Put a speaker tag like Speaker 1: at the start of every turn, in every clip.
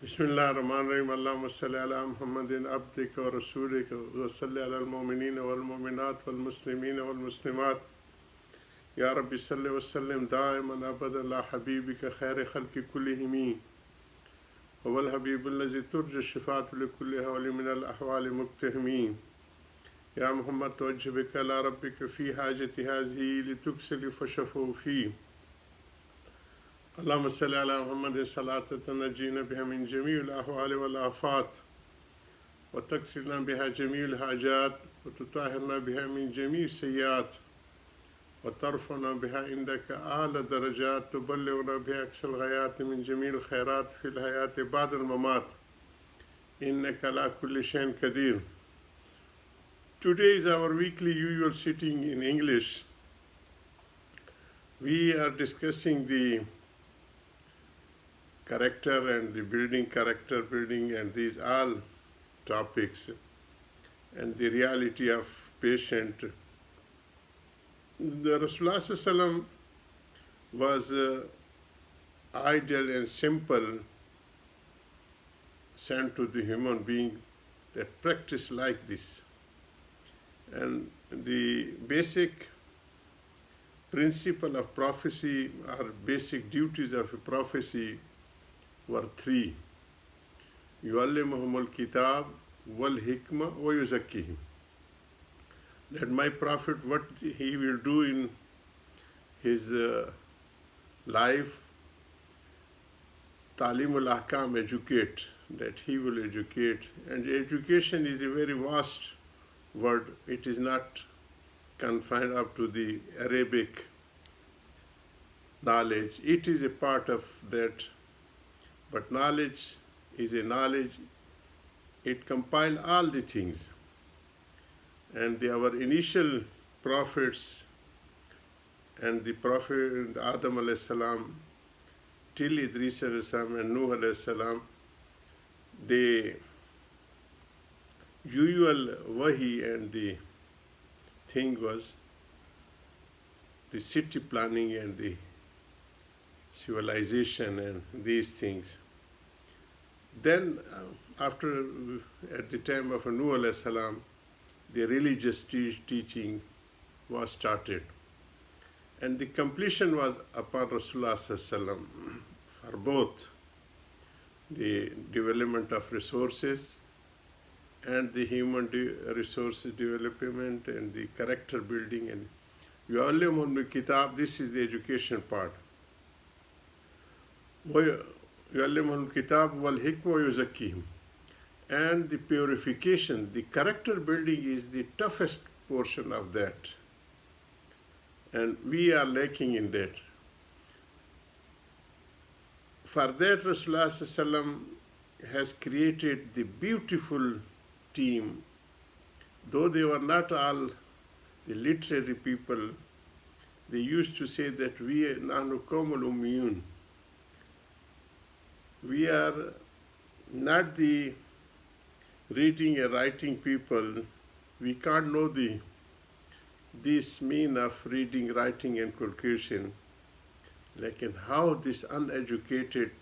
Speaker 1: بسم الله الرحمن الرحيم اللهم صل على محمد عبدك ورسولك وصل على المؤمنين والمؤمنات والمسلمين والمسلمات يا رب صل وسلم دائما أبدا على حبيبك خير خلق كلهم هو الحبيب الذي ترجى الشفاعة لكل هول من الأحوال مقتهمين يا محمد توجه بك إلى ربك في حاجة هذه لتكسل فشفوا فيه اللهم صل على محمد صلاة تنجينا بها من جميع الأهوال والآفات وتكسرنا بها جميع الحاجات وتطهرنا بها من جميع السيئات وترفعنا بها عندك أعلى درجات تبلغنا بها أقصى الغايات من جميع الخيرات في الحياة بعد الممات إنك على كل شيء قدير. Today is our weekly usual sitting in English. We are discussing the character and the building, character building, and these all topics and the reality of patient. The Rasulullah Sallallahu was ideal and simple sent to the human being that practice like this. And the basic principle of prophecy or basic duties of a prophecy were three. يُعَلِّمُهُمُ الْكِتَابِ وَالْحِكْمَةَ وَيُزَكِّيهِمْ. That my prophet, what he will do in his life, Talimul Ahkam, educate, that he will educate. And education is a very vast word. It is not confined up to the Arabic knowledge. It is a part of that. But knowledge is a knowledge. It compiles all the things. And our initial prophets and the Prophet Adam alayhi salam till Idris alayhi salam and Nuh alayhi salam, the usual wahi and the thing was the city planning and the civilization and these things. Then after, at the time of Nuh alayhi salam, the religious teaching was started. And the completion was upon Rasulullah Sallallahu for both the development of resources and the human resources development and the character building. And يُعَلِّمُهُمُ الْكِتَابِ, this is the education part. يُعَلِّمُهُمُ الْكِتَابِ وَالْحِكْمَةَ وَيُزَكِّيهِمْ. And the purification, the character building is the toughest portion of that. And we are lacking in that. For that, Rasulullah Sallallahu has created the beautiful team. Though they were not all the literary people, they used to say that we are nahnu qawmul ummiyun. We are not the reading and writing people. We can't know this mean of reading, writing, and calculation. Like in how this uneducated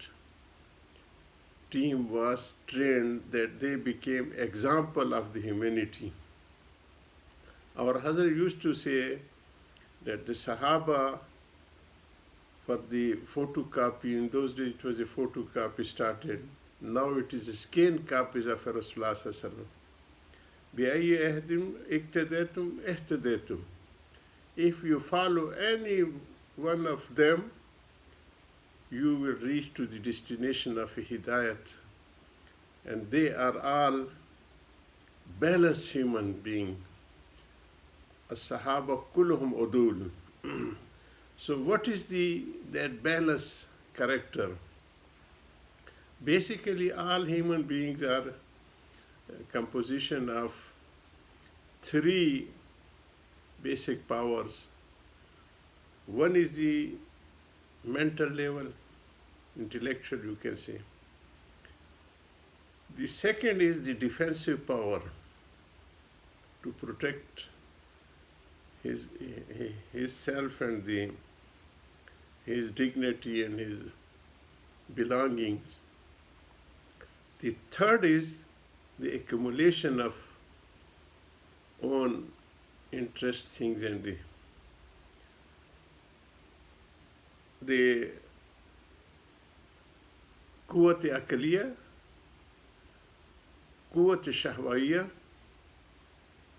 Speaker 1: team was trained that they became example of the humanity. Our Hazrat used to say that the Sahaba, for the photocopy, in those days it was a photocopy started. Now it is scanned copies of Rasulullah Sallallahu. بِأَيِّ أَهْدٍ اِقْتَدَيْتُمْ اِهْتَدَيْتُمْ. If you follow any one of them, you will reach to the destination of a hidayat. And they are all balanced human beings. As-sahaba kulluhum udul. So what is that balanced character? Basically, all human beings are a composition of three basic powers. One is the mental level, intellectual, you can say. The second is the defensive power, to protect his self and his dignity and his belongings. The third is the accumulation of own interest things and the قوة أكلية, قوة شهوية,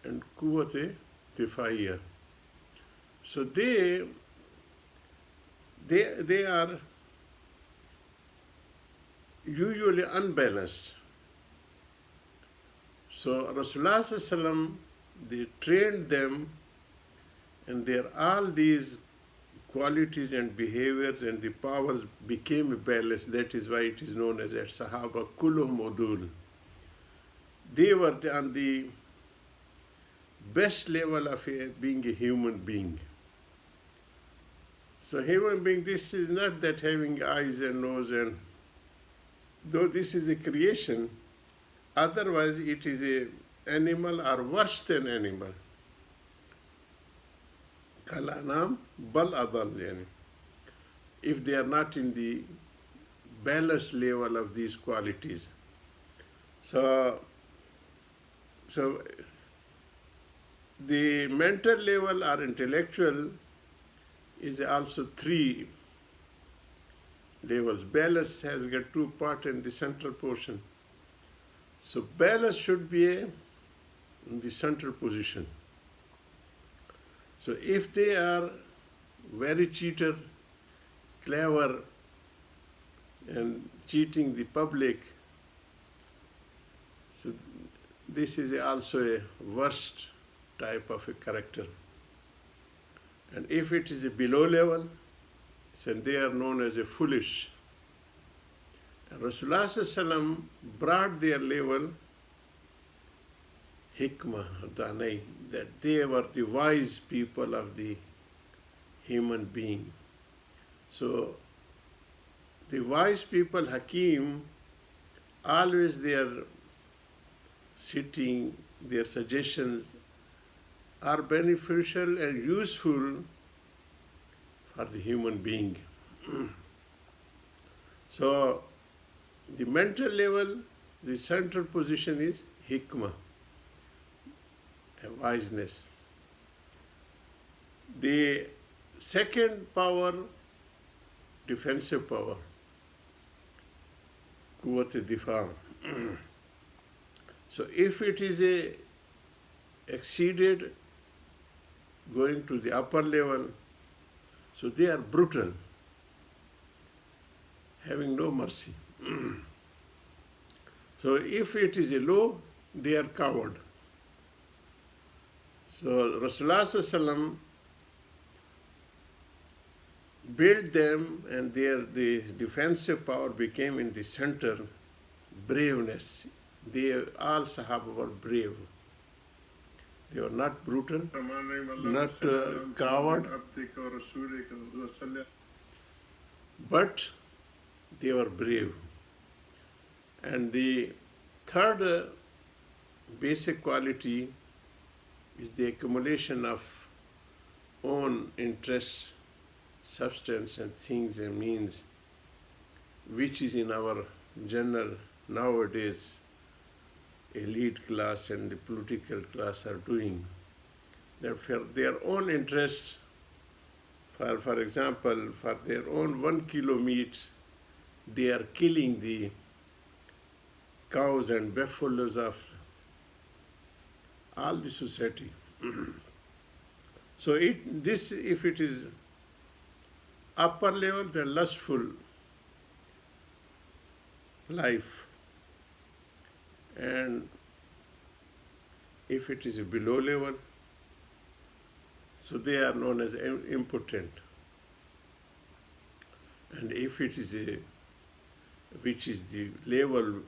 Speaker 1: and قوة دفاعية. So they are usually unbalanced. So Rasulullah Sallallahu, they trained them, and all these qualities and behaviors and the powers became balanced. That is why it is known as Sahaba Kulluhum Udul. They were on the best level of being a human being. So human being, this is not that having eyes and nose, and though this is a creation, otherwise it is an animal or worse than animal. Kalanam bal adal, yani. If they are not in the balanced level of these qualities. So the mental level or intellectual is also three levels. Balance has got two parts in the central portion. So balance should be in the central position. So if they are very cheater, clever, and cheating the public, so this is also a worst type of a character. And if it is a below level, then they are known as a foolish. And Rasulullah Sallallahu brought their level hikmah, danai, that they were the wise people of the human being. So the wise people, Hakeem, always their sitting, their suggestions are beneficial and useful for the human being. So the mental level, the central position is hikmah, wiseness. The second power, defensive power, quwwat difa. So if it is exceeded, going to the upper level, so they are brutal, having no mercy. So if it is a low, they are coward. So Rasulullah Sallallahu built them, and the defensive power became in the center, braveness. All Sahaba were brave. They were not brutal, not coward, but they were brave. And the third basic quality is the accumulation of own interests, substance and things and means, which is in our general nowadays elite class and the political class are doing. For their own interests, for example, for their own 1 kilo meat, they are killing the cows and buffaloes of all the society. So if it is upper level, the lustful life. And if it is a below level, so they are known as impotent. And if it is which is the level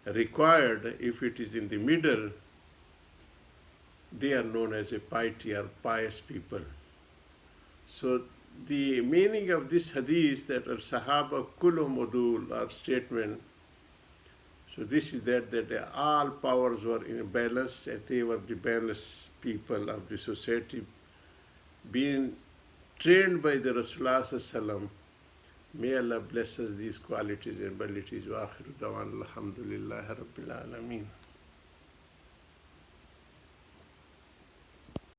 Speaker 1: required, if it is in the middle, they are known as a piety or pious people. So the meaning of this hadith, that Sahaba Kulluhum Udul, or statement, so this is that all powers were in balance, and they were the balanced people of the society, being trained by the Rasulullah Sallallahu, May Allah bless us these qualities and abilities. Wa akhiru dawan alhamdulillahi rabbil alameen.